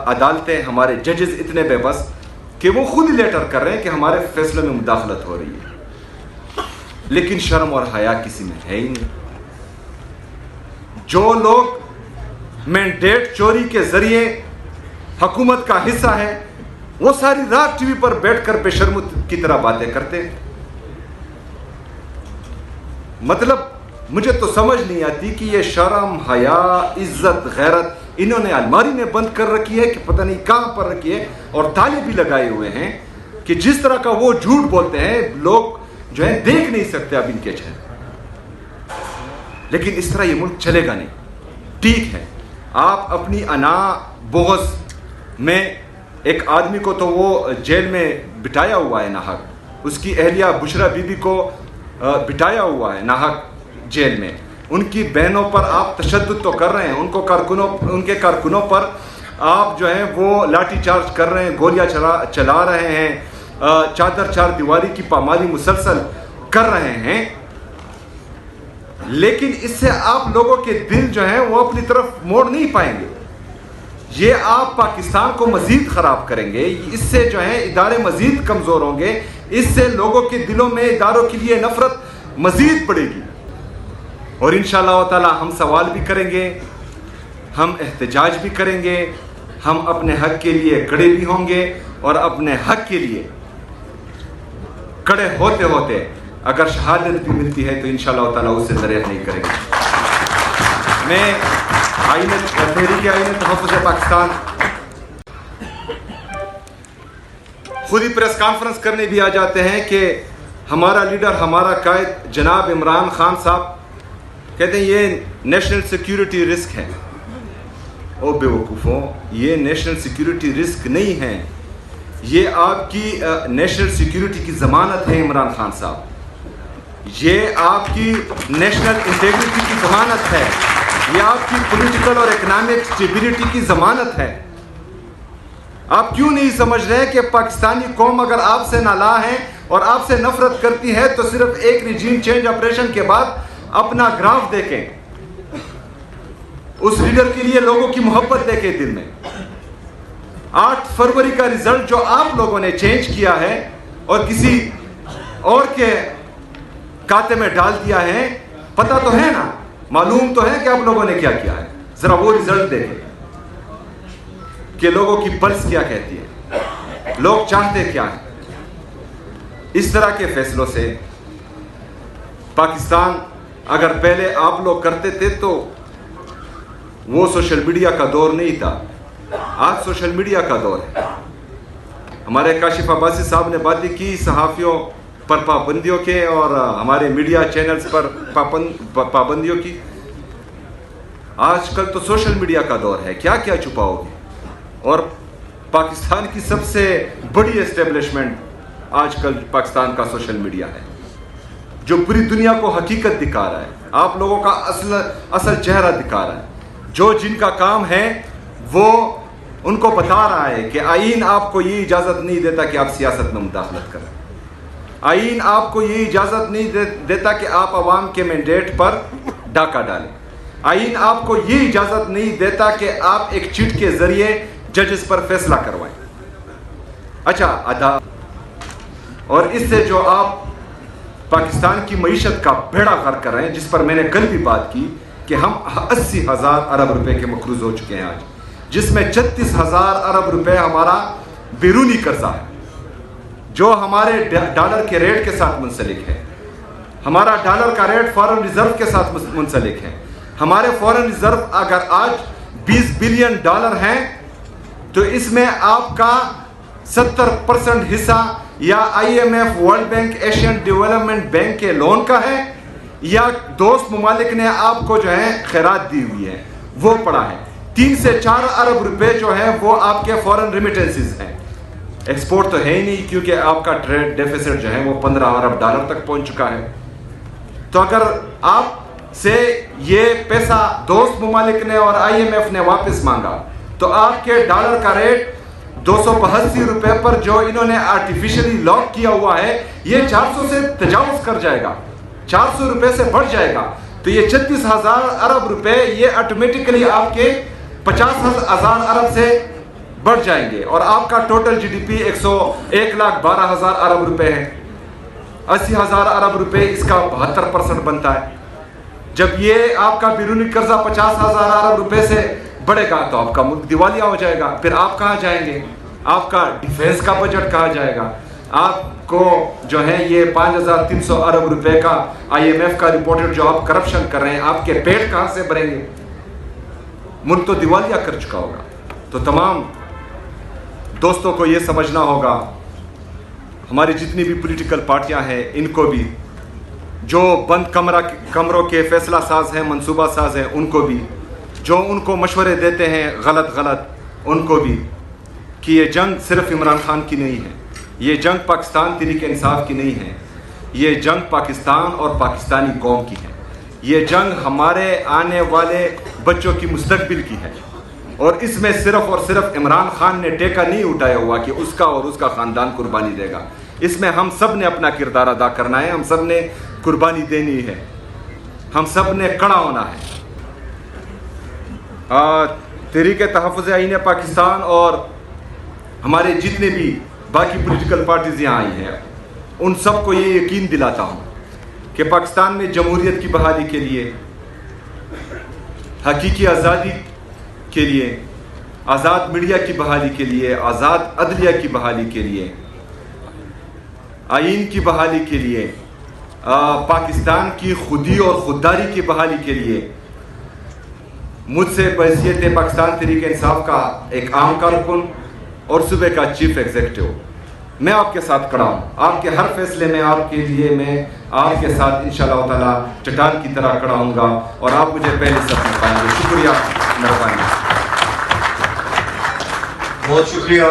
عدالتیں، ہمارے ججز اتنے بے بس کہ وہ خود ہی لیٹر کر رہے ہیں کہ ہمارے فیصلوں میں مداخلت ہو رہی ہے، لیکن شرم اور حیا کسی میں ہے ہی نہیں۔ جو لوگ مینڈیٹ چوری کے ذریعے حکومت کا حصہ ہے وہ ساری رات ٹی وی پر بیٹھ کر بے شرم کی طرح باتیں کرتے ہیں۔ مطلب مجھے تو سمجھ نہیں آتی کہ یہ شرم، حیا، عزت، غیرت انہوں نے الماری میں بند کر رکھی ہے کہ پتہ نہیں کہاں پر رکھی ہے، اور تالے بھی لگائے ہوئے ہیں کہ جس طرح کا وہ جھوٹ بولتے ہیں لوگ جو ہے دیکھ نہیں سکتے اب ان کے چہرے۔ لیکن اس طرح یہ ملک چلے گا نہیں۔ ٹھیک ہے، آپ اپنی انا بغض میں ایک آدمی کو تو وہ جیل میں بٹایا ہوا ہے ناحق، اس کی اہلیہ بشرا بی بی کو بٹایا ہوا ہے ناحق جیل میں، ان کی بہنوں پر آپ تشدد تو کر رہے ہیں، ان کے کارکنوں پر آپ جو ہیں وہ لاٹھی چارج کر رہے ہیں، گولیاں چلا رہے ہیں، چادر چار دیواری کی پامالی مسلسل کر رہے ہیں، لیکن اس سے آپ لوگوں کے دل جو ہیں وہ اپنی طرف موڑ نہیں پائیں گے۔ یہ آپ پاکستان کو مزید خراب کریں گے، اس سے جو ہے ادارے مزید کمزور ہوں گے، اس سے لوگوں کے دلوں میں اداروں کے لیے نفرت مزید بڑھے گی، اور انشاءاللہ تعالی ہم سوال بھی کریں گے، ہم احتجاج بھی کریں گے، ہم اپنے حق کے لیے کھڑے بھی ہوں گے، اور اپنے حق کے لیے کھڑے ہوتے ہوتے اگر شہادت بھی ملتی ہے تو انشاءاللہ تعالی اس سے دریا نہیں کریں گے۔ میں تحریک آئین تحفظ پاکستان خود ہی پریس کانفرنس کرنے بھی آ جاتے ہیں کہ ہمارا لیڈر، ہمارا قائد جناب عمران خان صاحب کہتے ہیں یہ نیشنل سیکیورٹی رسک ہے۔ او بے وقوفوں، یہ نیشنل سیکیورٹی رسک نہیں ہے، یہ آپ کی نیشنل سیکیورٹی کی ضمانت ہے عمران خان صاحب، یہ آپ کی نیشنل انٹیگریٹی کی ضمانت ہے، یہ آپ کی پولیٹیکل اور اکنامک اسٹیبلٹی کی ضمانت ہے۔ آپ کیوں نہیں سمجھ رہے کہ پاکستانی قوم اگر آپ سے نالاں ہے اور آپ سے نفرت کرتی ہے تو صرف ایک ریجیم چینج آپریشن کے بعد اپنا گراف دیکھیں، اس لیڈر کے لیے لوگوں کی محبت دیکھیں دل میں۔ 8 فروری کا رزلٹ جو آپ لوگوں نے چینج کیا ہے اور کسی اور کے کھاتے میں ڈال دیا ہے، پتہ تو ہے نا، معلوم تو ہے کہ آپ لوگوں نے کیا کیا ہے، ذرا وہ رزلٹ دیکھیں کہ لوگوں کی پلس کیا کہتی ہے، لوگ چاہتے کیا ہیں۔ اس طرح کے فیصلوں سے پاکستان اگر پہلے آپ لوگ کرتے تھے تو وہ سوشل میڈیا کا دور نہیں تھا، آج سوشل میڈیا کا دور ہے۔ ہمارے کاشف عباسی صاحب نے باتیں کی صحافیوں پر پابندیوں کے اور ہمارے میڈیا چینلز پر پابندیوں کی۔ آج کل تو سوشل میڈیا کا دور ہے، کیا کیا چھپاؤ گے؟ اور پاکستان کی سب سے بڑی اسٹیبلشمنٹ آج کل پاکستان کا سوشل میڈیا ہے، جو پوری دنیا کو حقیقت دکھا رہا ہے، آپ لوگوں کا اصل چہرہ دکھا رہا ہے، جو جن کا کام ہے وہ ان کو بتا رہا ہے کہ آئین آپ کو یہ اجازت نہیں دیتا کہ آپ سیاست میں مداخلت کریں، آئین آپ کو یہ اجازت نہیں دیتا کہ آپ عوام کے مینڈیٹ پر ڈاکہ ڈالیں، آئین آپ کو یہ اجازت نہیں دیتا کہ آپ ایک چٹ کے ذریعے ججز پر فیصلہ کروائیں۔ اچھا، اور اس سے جو آپ پاکستان کی معیشت کا بیڑا غرق کر رہے ہیں، جس پر میں نے کل بھی بات کی کہ ہم 80,000 ارب روپے کے مقروض ہو چکے ہیں آج، جس میں 36,000 ارب روپے ہمارا بیرونی قرضہ ہے جو ہمارے ڈالر کے ریٹ کے ساتھ منسلک ہے، ہمارا ڈالر کا ریٹ فارن ریزرو کے ساتھ منسلک ہے، ہمارے فارن ریزرو اگر آج 20 بلین ڈالر ہیں تو اس میں آپ کا 70% حصہ یا I M F, World Bank, Asian Development Bank کے لون کا ہے، یا دوست ممالک نے آپ کو جو ہے خیرات دی ہوئی ہے وہ پڑا ہے۔ 3 سے 4 ارب روپے جو ہے وہ آپ کے فورن ریمیٹنسز ہیں، ایکسپورٹ تو ہے ہی نہیں کیونکہ آپ کا ٹریڈ ڈیفیسٹ جو ہے وہ 15 ارب ڈالر تک پہنچ چکا ہے۔ تو اگر آپ سے یہ پیسہ دوست ممالک نے اور آئی ایم ایف نے واپس مانگا تو آپ کے ڈالر کا ریٹ 282 روپے پر جو انہوں نے آرٹیفیشلی لاک کیا ہوا ہے یہ 400 سے تجاوز کر جائے گا، 400 روپے سے بڑھ جائے گا، تو یہ 36,000 ارب روپے یہ آٹومیٹکلی آپ کے 50,000 ارب سے بڑھ جائیں گے اور آپ کا ٹوٹل جی ڈی پی 1,12,000 ارب روپے ہے. 80,000 ارب روپے اس کا 72% بنتا ہے. جب یہ آپ کا بیرونی قرضہ 50,000 ارب روپے سے بڑھے گا تو آپ کا ملک دیوالیہ ہو جائے گا. پھر آپ کہاں جائیں گے؟ آپ کا ڈیفینس کا بجٹ کہاں جائے گا؟ آپ کو جو ہے یہ 5,300 ارب روپے کا IMF کا رپورٹڈ جو آپ کرپشن کر رہے ہیں، آپ کے پیٹ کہاں سے بھریں گے؟ ملک تو دیوالیہ کر چکا ہوگا. تو تمام دوستوں کو یہ سمجھنا ہوگا، ہماری جتنی بھی پولیٹیکل پارٹیاں ہیں ان کو بھی، جو بند کمروں کے فیصلہ ساز ہیں، منصوبہ ساز ہیں، ان کو بھی، جو ان کو مشورے دیتے ہیں غلط ان کو بھی، کہ یہ جنگ صرف عمران خان کی نہیں ہے، یہ جنگ پاکستان تحریک انصاف کی نہیں ہے، یہ جنگ پاکستان اور پاکستانی قوم کی ہے. یہ جنگ ہمارے آنے والے بچوں کی مستقبل کی ہے. اور اس میں صرف اور صرف عمران خان نے ٹیکہ نہیں اٹھایا ہوا کہ اس کا اور اس کا خاندان قربانی دے گا. اس میں ہم سب نے اپنا کردار ادا کرنا ہے، ہم سب نے قربانی دینی ہے، ہم سب نے کھڑا ہونا ہے. تحریک تحفظ آئین پاکستان اور ہمارے جتنے بھی باقی پولیٹیکل پارٹیز یہاں آئی ہیں، ان سب کو یہ یقین دلاتا ہوں کہ پاکستان میں جمہوریت کی بحالی کے لیے، حقیقی آزادی کے لیے، آزاد میڈیا کی بحالی کے لیے، آزاد عدلیہ کی بحالی کے لیے، آئین کی بحالی کے لیے، پاکستان کی خودی اور خودداری کی بحالی کے لیے مجھ سے بحیثیت پاکستان تحریک انصاف کا ایک عام کارکن اور صوبے کا چیف ایگزیکٹو میں آپ کے ساتھ کھڑا ہوں. آپ کے ہر فیصلے میں آپ کے لیے میں آپ کے ساتھ انشاءاللہ تعالی چٹان کی طرح کھڑا ہوں گا اور آپ مجھے پہلے سب میں پائیں گے. شکریہ، مہربانی. بہت شکریہ.